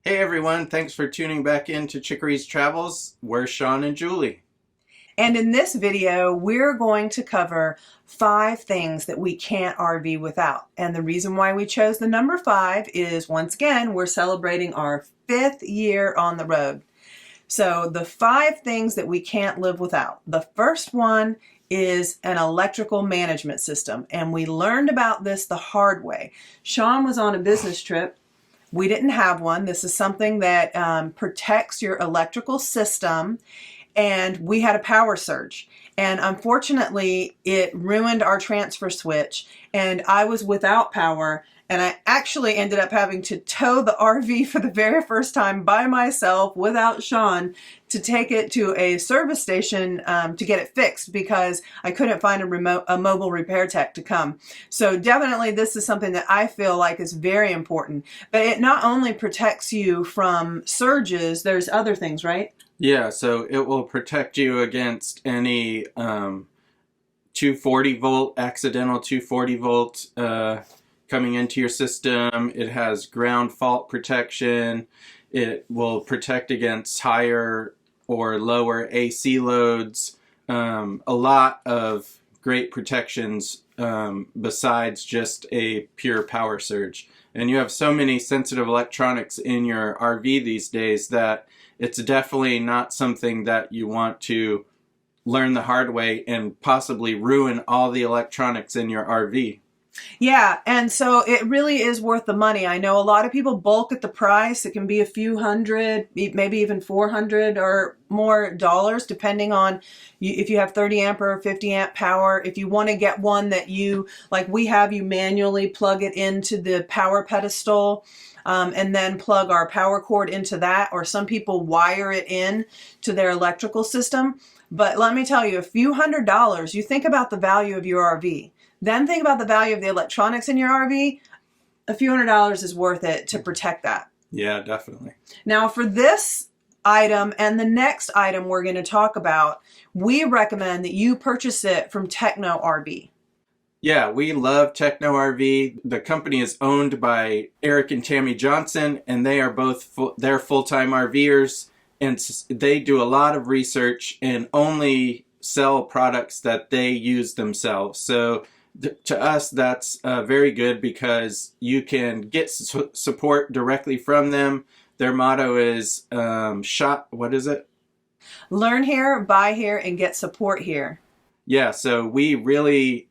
Hey everyone, thanks for tuning back in to Chicory's Travels. We're Sean and Julie. And in this video, we're going to cover 5 things that we can't RV without. And the reason why we chose the number 5 is, once again, we're celebrating our 5th year on the road. So the 5 things that we can't live without. The first one is an electrical management system. And we learned about this the hard way. Sean was on a business trip. We didn't have one. This is something that protects your electrical system, and we had a power surge. And unfortunately, it ruined our transfer switch, and I was without power, and I actually ended up having to tow the RV for the very first time by myself without Sean to take it to a service station to get it fixed because I couldn't find a mobile repair tech to come. So definitely this is something that I feel like is very important. But it not only protects you from surges, there's other things, right? Yeah, so it will protect you against any 240 volt, accidental 240 volt coming into your system. It has ground fault protection. It will protect against higher or lower AC loads. A lot of great protections besides just a pure power surge. And you have so many sensitive electronics in your RV these days that it's definitely not something that you want to learn the hard way and possibly ruin all the electronics in your RV. Yeah, and so it really is worth the money. I know a lot of people bulk at the price. It can be a few hundred, maybe even 400 or more dollars, depending on if you have 30 amp or 50 amp power. If you want to get one that you, like we have, you manually plug it into the power pedestal. And then plug our power cord into that, or some people wire it in to their electrical system. But let me tell you, a few $100s, you think about the value of your RV. Then think about the value of the electronics in your RV. A few $100s is worth it to protect that. Yeah, definitely. Now for this item and the next item we're going to talk about, we recommend that you purchase it from Techno RV. Yeah, we love Techno RV. The company is owned by Eric and Tammy Johnson, and they are both they're full-time RVers, and they do a lot of research and only sell products that they use themselves. So to us, that's very good because you can get support directly from them. Their motto is what is it? Learn here, buy here, and get support here. Yeah, so we really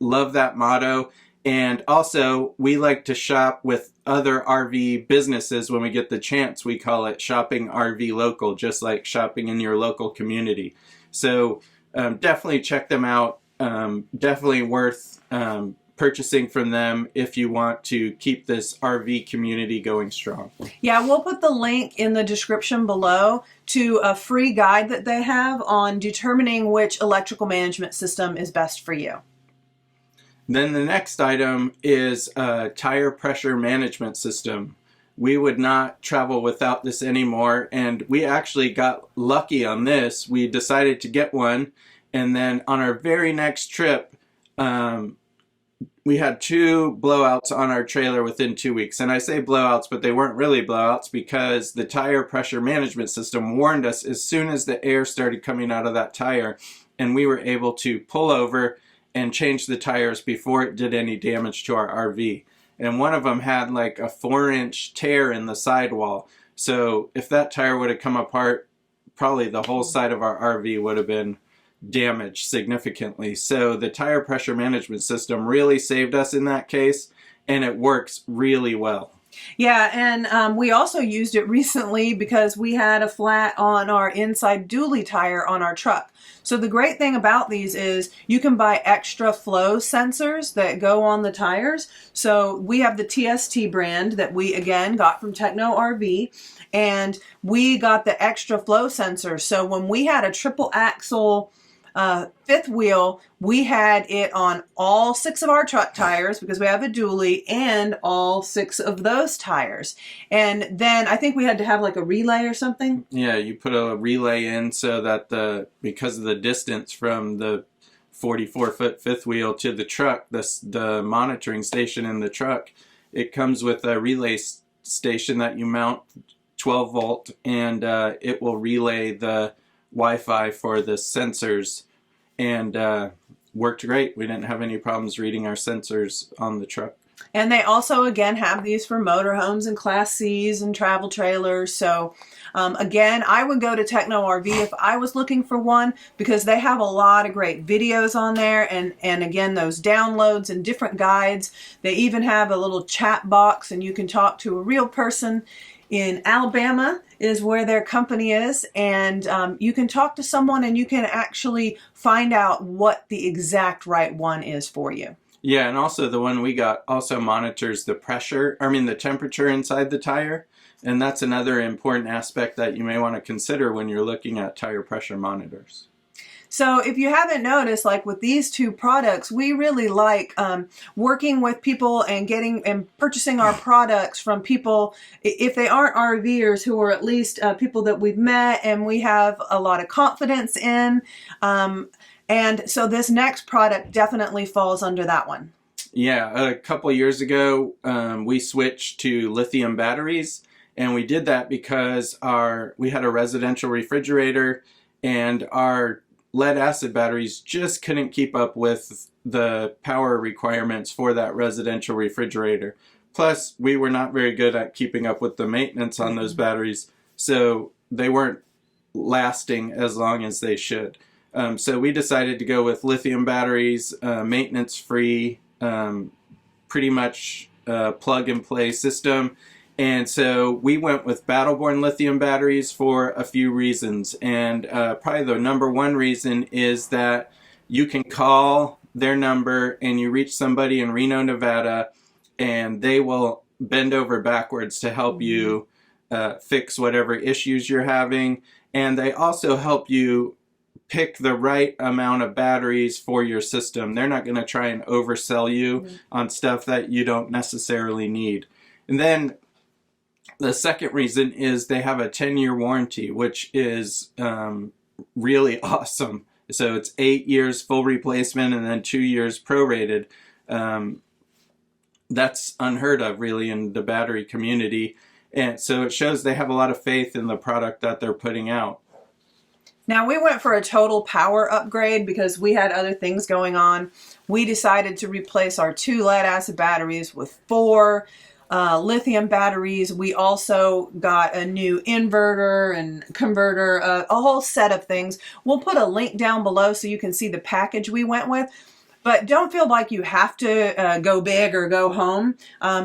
love that motto. And also, we like to shop with other RV businesses when we get the chance. We call it shopping RV local, just like shopping in your local community. So definitely check them out. Definitely worth purchasing from them if you want to keep this RV community going strong. Yeah, we'll put the link in the description below to a free guide that they have on determining which electrical management system is best for you. Then the next item is a tire pressure management system. We would not travel without this anymore, and we actually got lucky on this. We decided to get one, and then on our very next trip, we had 2 blowouts on our trailer within 2 weeks. And I say blowouts, but they weren't really blowouts because the tire pressure management system warned us as soon as the air started coming out of that tire, and we were able to pull over and change the tires before it did any damage to our RV. And one of them had like a 4-inch tear in the sidewall. So if that tire would have come apart, probably the whole side of our RV would have been damaged significantly. So the tire pressure management system really saved us in that case, and it works really well. Yeah, and we also used it recently because we had a flat on our inside dually tire on our truck. So the great thing about these is you can buy extra flow sensors that go on the tires. So we have the TST brand that we, again, got from Techno RV, and we got the extra flow sensor. So when we had a triple axle fifth wheel, we had it on all 6 of our truck tires because we have a dually, and all 6 of those tires. And then I think we had to have like a relay or something. Yeah, you put a relay in so that because of the distance from the 44-foot fifth wheel to the truck, the monitoring station in the truck, it comes with a relay station that you mount, 12 volt, and it will relay the Wi-Fi for the sensors, and worked great. We didn't have any problems reading our sensors on the truck. And they also, again, have these for motorhomes and Class Cs and travel trailers. So, again, I would go to Techno RV if I was looking for one, because they have a lot of great videos on there. And again, those downloads and different guides. They even have a little chat box, and you can talk to a real person. In Alabama is where their company is, and you can talk to someone and you can actually find out what the exact right one is for you. Yeah, and also the one we got also monitors the the temperature inside the tire, and that's another important aspect that you may want to consider when you're looking at tire pressure monitors. So if you haven't noticed, like with these two products, we really like working with people and getting and purchasing our products from people, if they aren't RVers, who are at least people that we've met and we have a lot of confidence in. And so this next product definitely falls under that one. Yeah, a couple years ago, we switched to lithium batteries, and we did that because we had a residential refrigerator, and our lead acid batteries just couldn't keep up with the power requirements for that residential refrigerator. Plus, we were not very good at keeping up with the maintenance on those batteries, so they weren't lasting as long as they should. So we decided to go with lithium batteries, maintenance-free, pretty much plug-and-play system. And so we went with Battle-Born lithium batteries for a few reasons. And probably the number one reason is that you can call their number and you reach somebody in Reno, Nevada, and they will bend over backwards to help you fix whatever issues you're having. And they also help you pick the right amount of batteries for your system. They're not going to try and oversell you on stuff that you don't necessarily need. And then the second reason is they have a 10-year warranty, which is really awesome. So it's 8 years full replacement and then 2 years prorated. That's unheard of, really, in the battery community. And so it shows they have a lot of faith in the product that they're putting out. Now, we went for a total power upgrade because we had other things going on. We decided to replace our 2 lead acid batteries with 4 lithium batteries. We also got a new inverter and converter, a whole set of things. We'll put a link down below so you can see the package we went with. But don't feel like you have to go big or go home.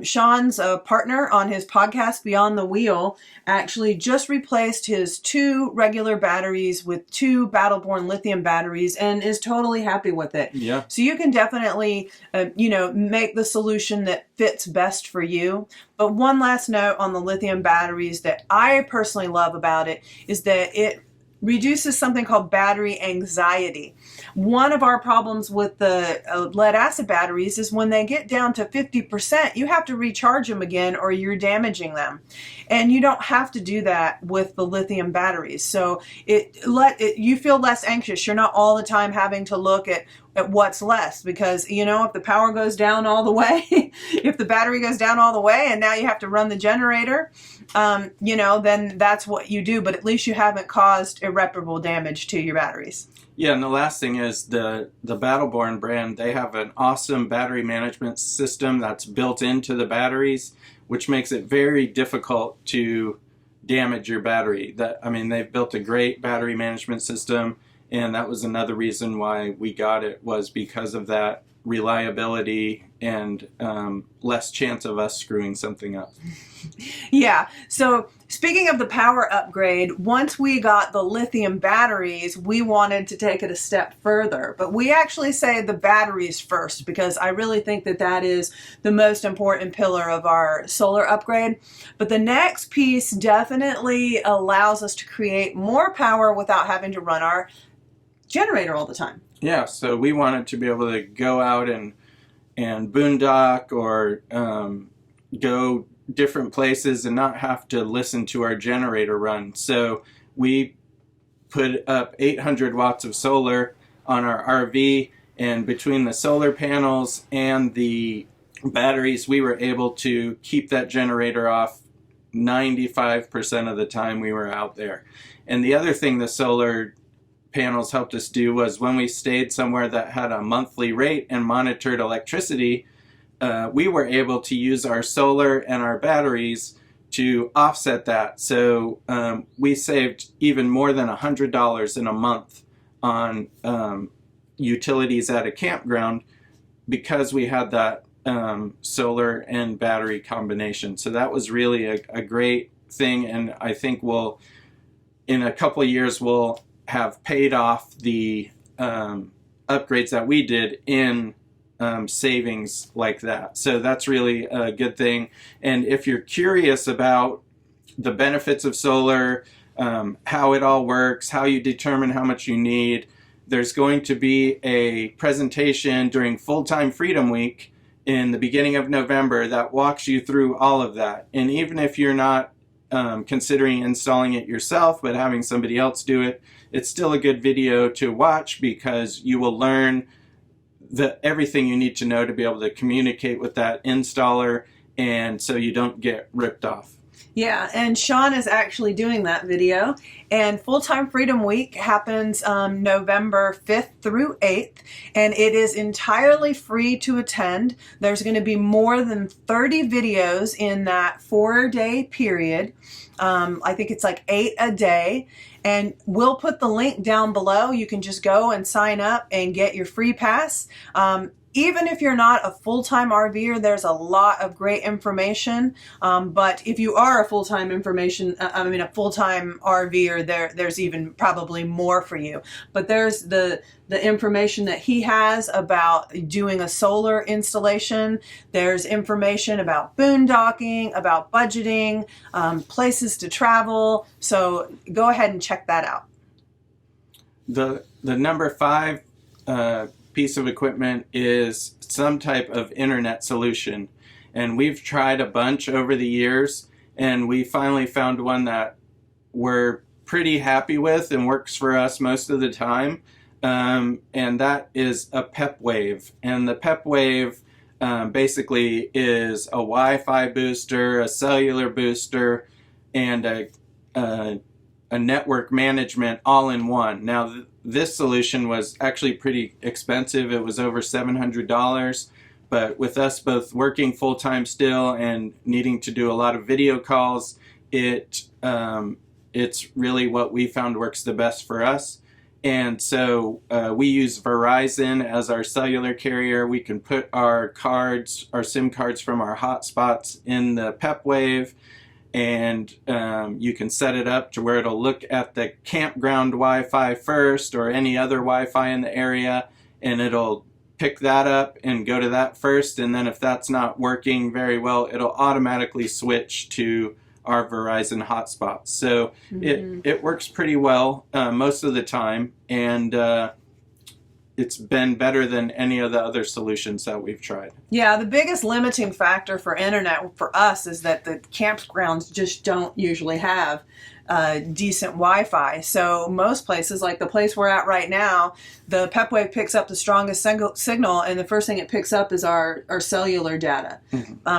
Sean's partner on his podcast, Beyond the Wheel, actually just replaced his 2 regular batteries with 2 Battle-Born lithium batteries and is totally happy with it. Yeah. So you can definitely, make the solution that fits best for you. But one last note on the lithium batteries that I personally love about it is that it reduces something called battery anxiety. One of our problems with the lead acid batteries is when they get down to 50%, you have to recharge them again or you're damaging them. And you don't have to do that with the lithium batteries. So you feel less anxious. You're not all the time having to look at what's less, because if the power goes down all the way, if the battery goes down all the way and now you have to run the generator, then that's what you do. But at least you haven't caused irreparable damage to your batteries. Yeah, and the last thing is the Battle-Born brand. They have an awesome battery management system that's built into the batteries, which makes it very difficult to damage your battery. They've built a great battery management system, and that was another reason why we got it, was because of that reliability and less chance of us screwing something up. Yeah. So speaking of the power upgrade, once we got the lithium batteries, we wanted to take it a step further. But we actually say the batteries first, because I really think that is the most important pillar of our solar upgrade. But the next piece definitely allows us to create more power without having to run our generator all the time. Yeah, so we wanted to be able to go out and boondock or go different places and not have to listen to our generator run. So we put up 800 watts of solar on our RV, and between the solar panels and the batteries, we were able to keep that generator off 95% of the time we were out there. And the other thing the solar panels helped us do was when we stayed somewhere that had a monthly rate and monitored electricity, we were able to use our solar and our batteries to offset that. So we saved even more than $100 in a month on utilities at a campground because we had that solar and battery combination. So that was really a great thing, and I think in a couple of years we'll have paid off the upgrades that we did in savings like that. So that's really a good thing. And if you're curious about the benefits of solar, how it all works, how you determine how much you need, there's going to be a presentation during Full-Time Freedom Week in the beginning of November that walks you through all of that. And even if you're not considering installing it yourself, but having somebody else do it, it's still a good video to watch because you will learn everything you need to know to be able to communicate with that installer, and so you don't get ripped off. Yeah, and Sean is actually doing that video. And Full-Time Freedom Week happens November 5th through 8th, and it is entirely free to attend. There's going to be more than 30 videos in that 4-day period. I think it's like 8 a day. And we'll put the link down below. You can just go and sign up and get your free pass. Even if you're not a full-time RVer, there's a lot of great information. But if you are a full-time a full-time RVer, there's even probably more for you. But there's the information that he has about doing a solar installation. There's information about boondocking, about budgeting, places to travel. So go ahead and check that out. The number 5 piece of equipment is some type of internet solution, and we've tried a bunch over the years, and we finally found one that we're pretty happy with and works for us most of the time, and that is a PepWave. And the PepWave basically is a Wi-Fi booster, a cellular booster, and a network management all in one. Now this solution was actually pretty expensive. It was over $700, but with us both working full-time still and needing to do a lot of video calls, it's really what we found works the best for us. And so we use Verizon as our cellular carrier. We can put our SIM cards from our hotspots in the PepWave, and you can set it up to where it'll look at the campground Wi-Fi first or any other Wi-Fi in the area, and it'll pick that up and go to that first, and then if that's not working very well, it'll automatically switch to our Verizon hotspots. So it works pretty well most of the time, and it's been better than any of the other solutions that we've tried. Yeah, the biggest limiting factor for internet for us is that the campgrounds just don't usually have decent Wi-Fi. So most places, like the place we're at right now, the PepWave picks up the strongest signal, and the first thing it picks up is our cellular data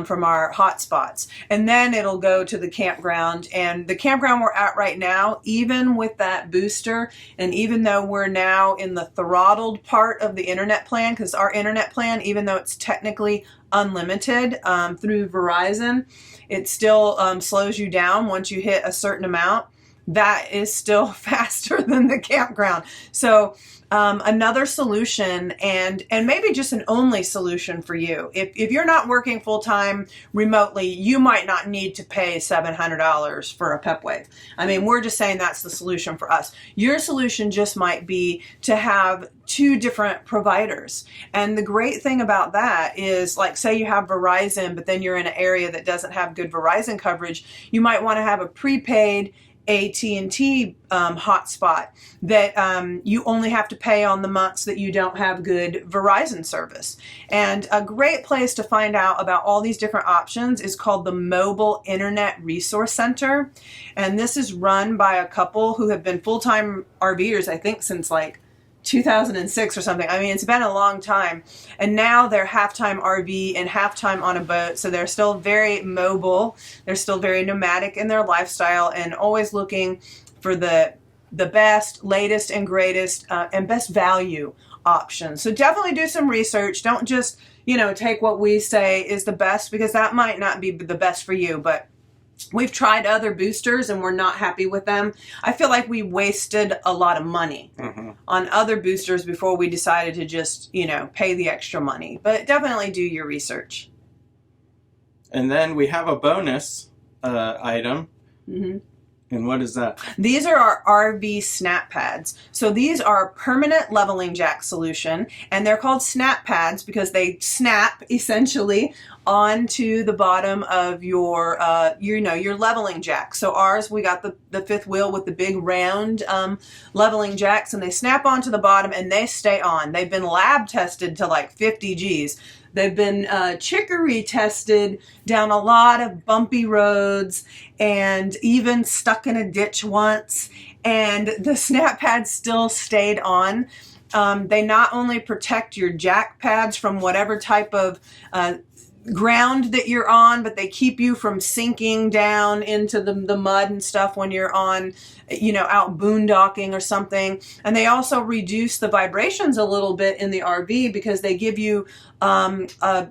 from our hotspots. And then it'll go to the campground. And the campground we're at right now, even with that booster, and even though we're now in the throttled part of the internet plan, because our internet plan, even though it's technically unlimited through Verizon, it still slows you down once you hit a certain amount. That is still faster than the campground. So another solution, and maybe just an only solution for you. If you're not working full-time remotely, you might not need to pay $700 for a PepWave. I mean, we're just saying that's the solution for us. Your solution just might be to have 2 different providers. And the great thing about that is, like, say you have Verizon, but then you're in an area that doesn't have good Verizon coverage, you might want to have a prepaid AT&T hotspot that you only have to pay on the months that you don't have good Verizon service. And a great place to find out about all these different options is called the Mobile Internet Resource Center. And this is run by a couple who have been full-time RVers, I think, since like 2006 or something. I mean, it's been a long time. And now they're half-time RV and half-time on a boat. So they're still very mobile. They're still very nomadic in their lifestyle and always looking for the best, latest, and greatest and best value options. So definitely do some research. Don't just, take what we say is the best, because that might not be the best for you. But we've tried other boosters and we're not happy with them. I feel like we wasted a lot of money on other boosters before we decided to just, pay the extra money. But definitely do your research. And then we have a bonus item. And what is that? These are our RV snap pads. So these are permanent leveling jack solution, and they're called snap pads because they snap essentially onto the bottom of your leveling jack. So ours, we got the fifth wheel with the big round leveling jacks, and they snap onto the bottom and they stay on. They've been lab tested to like 50 Gs. They've been chicory tested down a lot of bumpy roads and even stuck in a ditch once. And the snap pads still stayed on. They not only protect your jack pads from whatever type of ground that you're on, but they keep you from sinking down into the mud and stuff when you're on, out boondocking or something. And they also reduce the vibrations a little bit in the RV because they give you a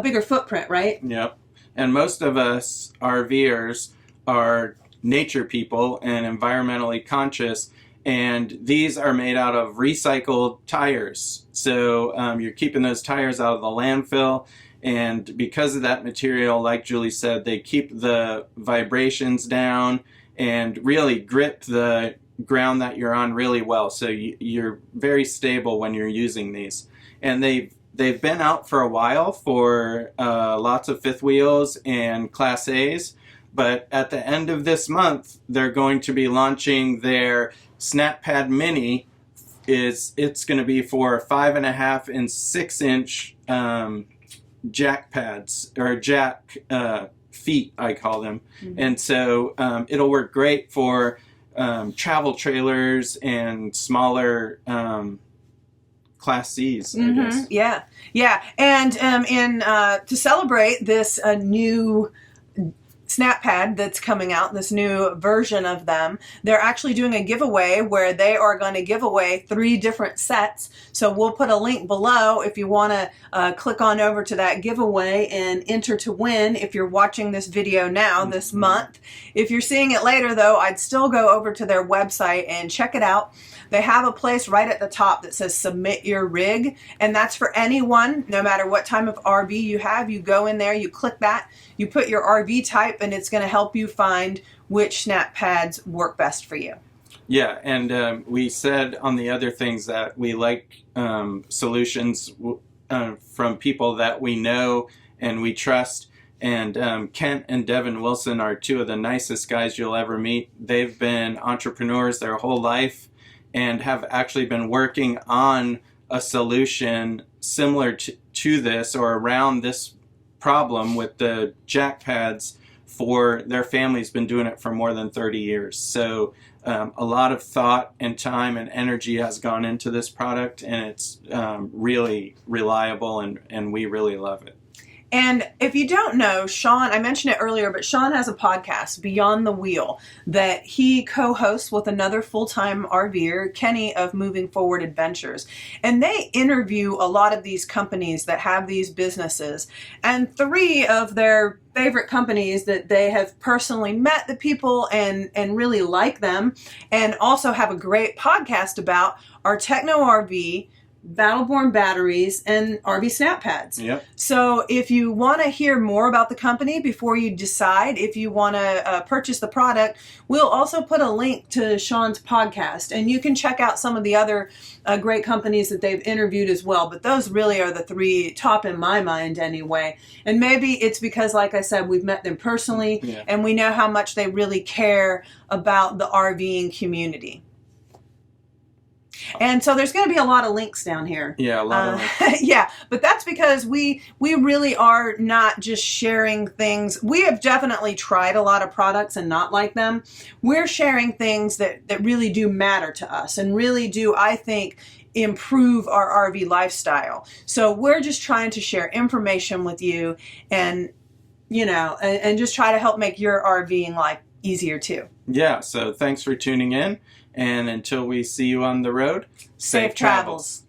bigger footprint, right? Yep. And most of us RVers are nature people and environmentally conscious, and these are made out of recycled tires. So you're keeping those tires out of the landfill. And because of that material, like Julie said, they keep the vibrations down and really grip the ground that you're on really well. So you're very stable when you're using these. And they've been out for a while for lots of fifth wheels and Class A's. But at the end of this month, they're going to be launching their Snap Pad Mini. It's going to be for 5.5 and 6 inch jack pads, or jack feet, I call them. And so it'll work great for travel trailers and smaller Class C's, I guess. Yeah. And to celebrate this new snap pad that's coming out, this new version of them, they're actually doing a giveaway where they are going to give away 3 different sets. So we'll put a link below if you want to click on over to that giveaway and enter to win if you're watching this video now this month. If you're seeing it later though, I'd still go over to their website and check it out. They have a place right at the top that says submit your rig, and that's for anyone, no matter what type of RV you have. You go in there, you click that, you put your RV type, and it's going to help you find which snap pads work best for you. Yeah, and we said on the other things that we like solutions from people that we know and we trust. And Kent and Devin Wilson are 2 of the nicest guys you'll ever meet. They've been entrepreneurs their whole life and have actually been working on a solution similar to this, or around this problem with the jack pads for their family's been doing it for more than 30 years. So a lot of thought and time and energy has gone into this product, and it's really reliable, and we really love it. And if you don't know, Sean, I mentioned it earlier, but Sean has a podcast, Beyond the Wheel, that he co-hosts with another full-time RVer, Kenny of Moving Forward Adventures. And they interview a lot of these companies that have these businesses. And 3 of their favorite companies that they have personally met the people and really like them, and also have a great podcast about, are Techno RV, Battleborn Batteries, and RV Snap Pads. Yep. So if you want to hear more about the company before you decide if you want to purchase the product, we'll also put a link to Sean's podcast, and you can check out some of the other great companies that they've interviewed as well. But those really are the 3 top in my mind anyway. And maybe it's because, like I said, we've met them personally, and we know how much they really care about the RVing community. And so there's going to be a lot of links down here. Yeah, a lot of links. Yeah, but that's because we really are not just sharing things. We have definitely tried a lot of products and not like them. We're sharing things that really do matter to us and really do, I think, improve our RV lifestyle. So we're just trying to share information with you and, you know, and just try to help make your RVing life easier too. Yeah, so thanks for tuning in. And until we see you on the road, Safe travels.